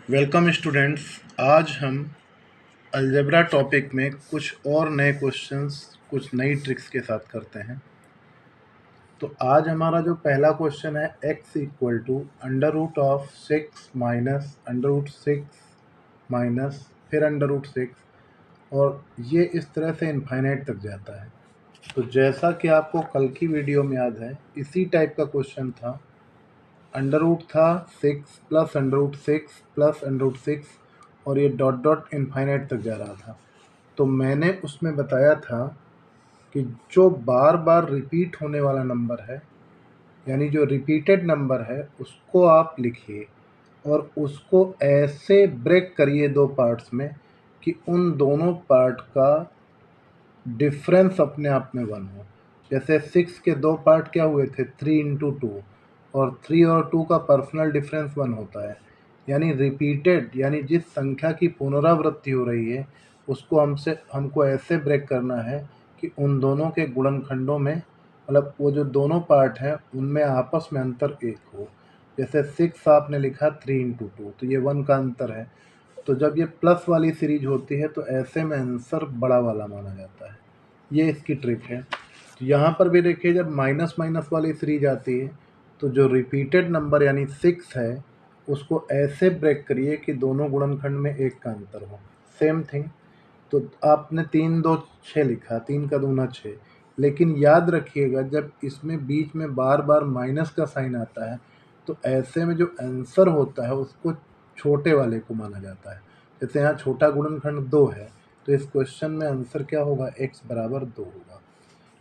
Welcome students. आज हम algebra topic में कुछ और नए क्वेश्चंस, कुछ नई ट्रिक्स के साथ करते हैं। तो आज हमारा जो पहला क्वेश्चन है x equal to under root of 6 minus under root 6 minus फिर अंडर रूट 6, और ये इस तरह से इनफाइनाइट तक जाता है। तो जैसा कि आपको कल की वीडियो में याद है, इसी टाइप का क्वेश्चन था। अंडर रूट था 6 plus under root 6 plus under root 6, और ये डॉट डॉट इनफाइनाइट तक जा रहा था। तो मैंने उसमें बताया था कि जो बार बार रिपीट होने वाला नंबर है, यानी जो रिपीटेड नंबर है, उसको आप लिखिए और उसको ऐसे ब्रेक करिए दो पार्ट्स में कि उन दोनों पार्ट का डिफरेंस अपने आप में 1 हो। जैसे 6 के दो पार्ट क्या हुए थे, 3 इंटू 2, और 3 और 2 का पर्सनल डिफरेंस 1 होता है। यानी रिपीटेड, यानी जिस संख्या की पुनरावृत्ति हो रही है, उसको हमको ऐसे ब्रेक करना है कि उन दोनों के गुणनखंडों में, मतलब वो जो दोनों पार्ट हैं उनमें आपस में अंतर 1 हो। जैसे 6 आपने लिखा 3 इंटू 2, तो ये 1 का अंतर है। तो जब ये प्लस वाली सीरीज होती है तो ऐसे में आंसर बड़ा वाला माना जाता है। ये इसकी ट्रिक है। तो यहाँ पर भी देखिए, जब माइनस माइनस वाली सीरीज आती है तो जो रिपीटेड नंबर यानी 6 है, उसको ऐसे ब्रेक करिए कि दोनों गुणनखंड में 1 का अंतर हो। Same thing. तो आपने 3 2 6 लिखा, 3 का दूना 6, लेकिन याद रखिएगा जब इसमें बीच में बार बार माइनस का साइन आता है तो ऐसे में जो आंसर होता है उसको छोटे वाले को माना जाता है। जैसे यहाँ छोटा गुणनखंड 2 है, तो इस क्वेश्चन में आंसर क्या होगा, x बराबर 2 होगा।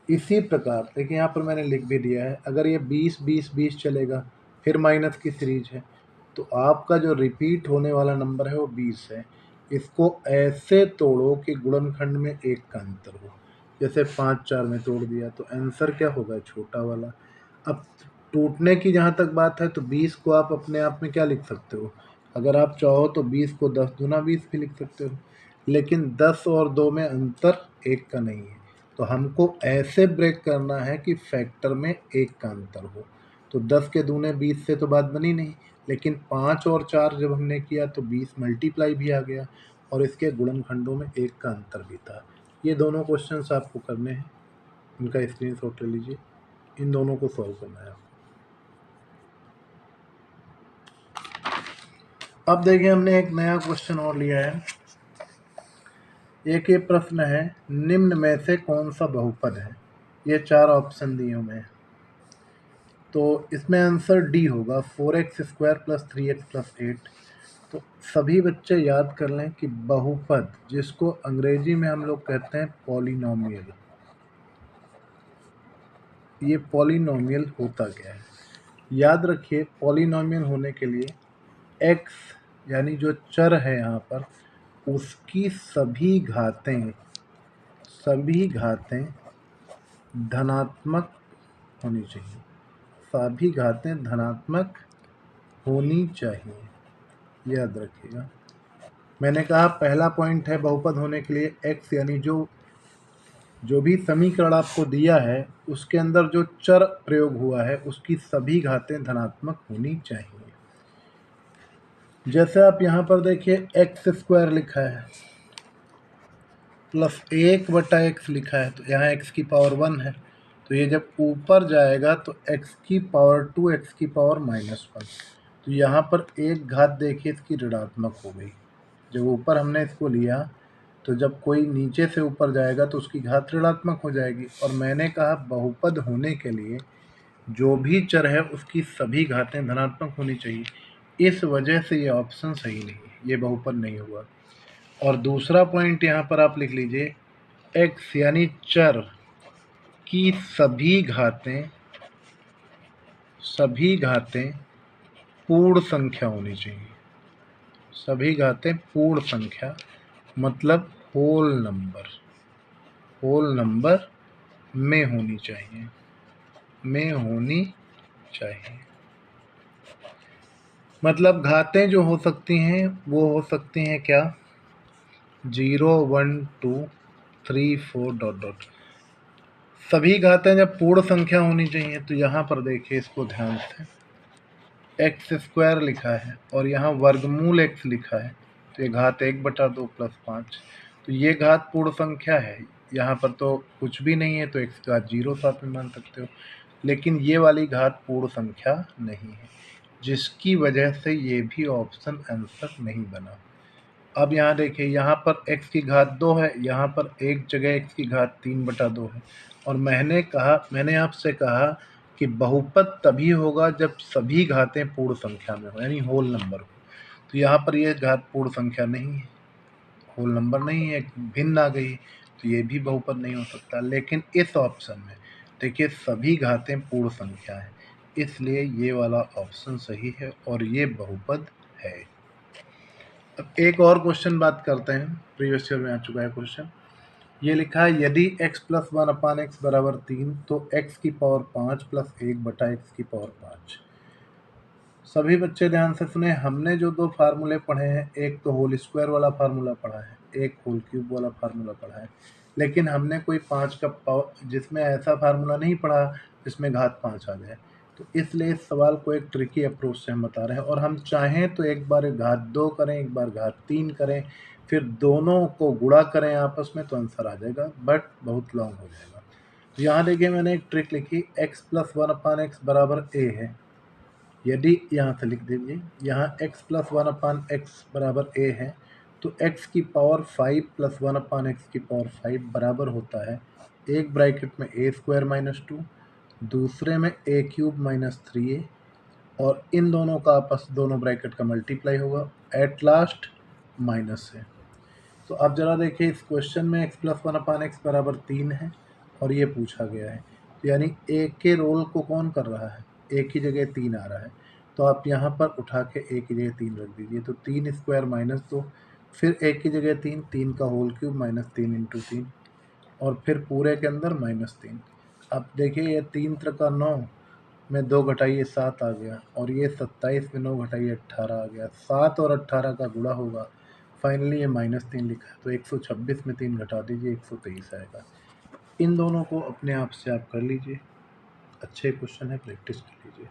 इसी प्रकार देखिए, यहाँ पर मैंने लिख भी दिया है, अगर ये 20 20 20 चलेगा, फिर माइनस की सीरीज है, तो आपका जो रिपीट होने वाला नंबर है वो 20 है। इसको ऐसे तोड़ो कि गुणनखंड में 1 का अंतर हो। जैसे 5 4 में तोड़ दिया तो आंसर क्या होगा, छोटा वाला। अब टूटने की जहाँ तक बात है, तो 20 को आप अपने आप में क्या लिख सकते हो, अगर आप चाहो तो 20 को 10 दूना 20 भी लिख सकते हो, लेकिन 10 और 2 में अंतर 1 का नहीं है। तो हमको ऐसे ब्रेक करना है कि फैक्टर में 1 का अंतर हो। तो 10 के दूने 20 से तो बात बनी नहीं, लेकिन 5 और 4 जब हमने किया तो 20 मल्टीप्लाई भी आ गया, और इसके गुणनखंडों में 1 का अंतर भी था। ये दोनों क्वेश्चंस आपको करने हैं, इनका स्क्रीनशॉट ले लीजिए। इन दोनों को सॉल्व करना है आपको। अब देखिए, हमने एक नया क्वेश्चन और लिया है। एक ये प्रश्न है, निम्न में से कौन सा बहुपद है। ये 4 ऑप्शन दिए हुए हैं, तो इसमें आंसर डी होगा, 4x² प्लस 3x प्लस 8। तो सभी बच्चे याद कर लें कि बहुपद, जिसको अंग्रेजी में हम लोग कहते हैं पॉलिनोमियल, ये पॉलिनोमियल होता क्या है। याद रखिए, पॉलिनोमियल होने के लिए x यानी जो चर है यहाँ पर, उसकी सभी घातें धनात्मक होनी चाहिए। सभी घातें धनात्मक होनी चाहिए, याद रखिएगा। मैंने कहा पहला पॉइंट है बहुपद होने के लिए x, यानी जो भी समीकरण आपको दिया है उसके अंदर जो चर प्रयोग हुआ है उसकी सभी घातें धनात्मक होनी चाहिए। जैसे आप यहाँ पर देखिए, x² लिखा है प्लस 1/x लिखा है, तो यहाँ x की पावर 1 है, तो ये जब ऊपर जाएगा तो x की पावर 2 x की पावर -1। तो यहाँ पर एक घात देखिए इसकी ऋणात्मक हो गई। जब ऊपर हमने इसको लिया तो जब कोई नीचे से ऊपर जाएगा तो उसकी घात ऋणात्मक हो जाएगी। और मैंने कहा बहुपद होने के लिए जो भी चर है उसकी सभी घातें धनात्मक होनी चाहिए, इस वजह से ये ऑप्शन सही नहीं है, ये बहुपद नहीं हुआ। और दूसरा पॉइंट यहाँ पर आप लिख लीजिए, x यानी चर की सभी घातें पूर्ण संख्या होनी चाहिए। सभी घातें पूर्ण संख्या मतलब होल नंबर में होनी चाहिए। मतलब घातें जो हो सकती हैं वो हो सकती हैं क्या, 0 1 2 3 4 डॉट डॉट। सभी घातें जब पूर्ण संख्या होनी चाहिए, तो यहाँ पर देखिए इसको ध्यान से, एक्स स्क्वायर लिखा है और यहाँ वर्गमूल x लिखा है, तो ये घात 1/2 प्लस 5, तो ये घात पूर्ण संख्या है। यहाँ पर तो कुछ भी नहीं है, तो x घात 0 साथ में मान सकते हो, लेकिन ये वाली घात पूर्ण संख्या नहीं है, जिसकी वजह से ये भी ऑप्शन आंसर नहीं बना। अब यहाँ देखिए, यहाँ पर x की घात 2 है, यहाँ पर एक जगह x की घात 3/2 है, और मैंने आपसे कहा कि बहुपद तभी होगा जब सभी घातें पूर्ण संख्या में हो, यानी होल नंबर हो। तो यहाँ पर ये घात पूर्ण संख्या नहीं है, होल नंबर नहीं है, भिन्न आ गई, तो ये भी बहुपद नहीं हो सकता। लेकिन इस ऑप्शन में देखिए सभी घातें पूर्ण संख्या है, इसलिए ये वाला ऑप्शन सही है और ये बहुपद है। अब एक और क्वेश्चन बात करते हैं, प्रीवियस ईयर में आ चुका है क्वेश्चन। ये लिखा है यदि x प्लस 1/x बराबर 3 तो x की पावर 5 प्लस 1/x की पावर 5। सभी बच्चे ध्यान से सुने, हमने जो दो फार्मूले पढ़े हैं, एक तो होल स्क्वायर वाला फार्मूला पढ़ा है, एक होल क्यूब वाला फार्मूला पढ़ा है, लेकिन हमने कोई 5 का पावर जिसमें ऐसा फार्मूला नहीं पढ़ा जिसमें घात 5 आ जाए। तो इसलिए इस सवाल को एक ट्रिकी अप्रोच से हम बता रहे हैं, और हम चाहें तो एक बार घात 2 करें, एक बार घात 3 करें, फिर दोनों को गुणा करें आपस में, तो आंसर आ जाएगा, बट बहुत लॉन्ग हो जाएगा। तो यहाँ देखिए मैंने एक ट्रिक लिखी, x प्लस 1/x बराबर a है। यदि यहाँ से लिख दीजिए, यहाँ x प्लस 1/x बराबर a है, तो x की पावर 5 प्लस 1/x की पावर 5 बराबर होता है, एक ब्रैकेट में a स्क्वायर माइनस 2, दूसरे में a क्यूब माइनस 3a, और इन दोनों का आपस दोनों ब्रैकेट का मल्टीप्लाई होगा, एट लास्ट माइनस है। तो अब जरा देखिए, इस क्वेश्चन में x प्लस 1/x बराबर 3 है और ये पूछा गया है, तो यानी a के रोल को कौन कर रहा है, a की जगह 3 आ रहा है, तो आप यहाँ पर उठा के a की जगह 3 रख दीजिए, तो 3 स्क्वायर माइनस 2, फिर a की जगह 3, 3 का होल क्यूब माइनस 3 इंटू 3, और फिर पूरे के अंदर माइनस 3। अब देखिए ये 3 त्रिका 9 में 2 घटाइए 7 आ गया, और ये 27 में 9 घटाइए 18 आ गया, 7 और 18 का गुणा होगा, फाइनली ये -3 लिखा है, तो 126 में 3 घटा दीजिए, 123 आएगा। इन दोनों को अपने आप से आप कर लीजिए, अच्छे क्वेश्चन है, प्रैक्टिस कर लीजिए।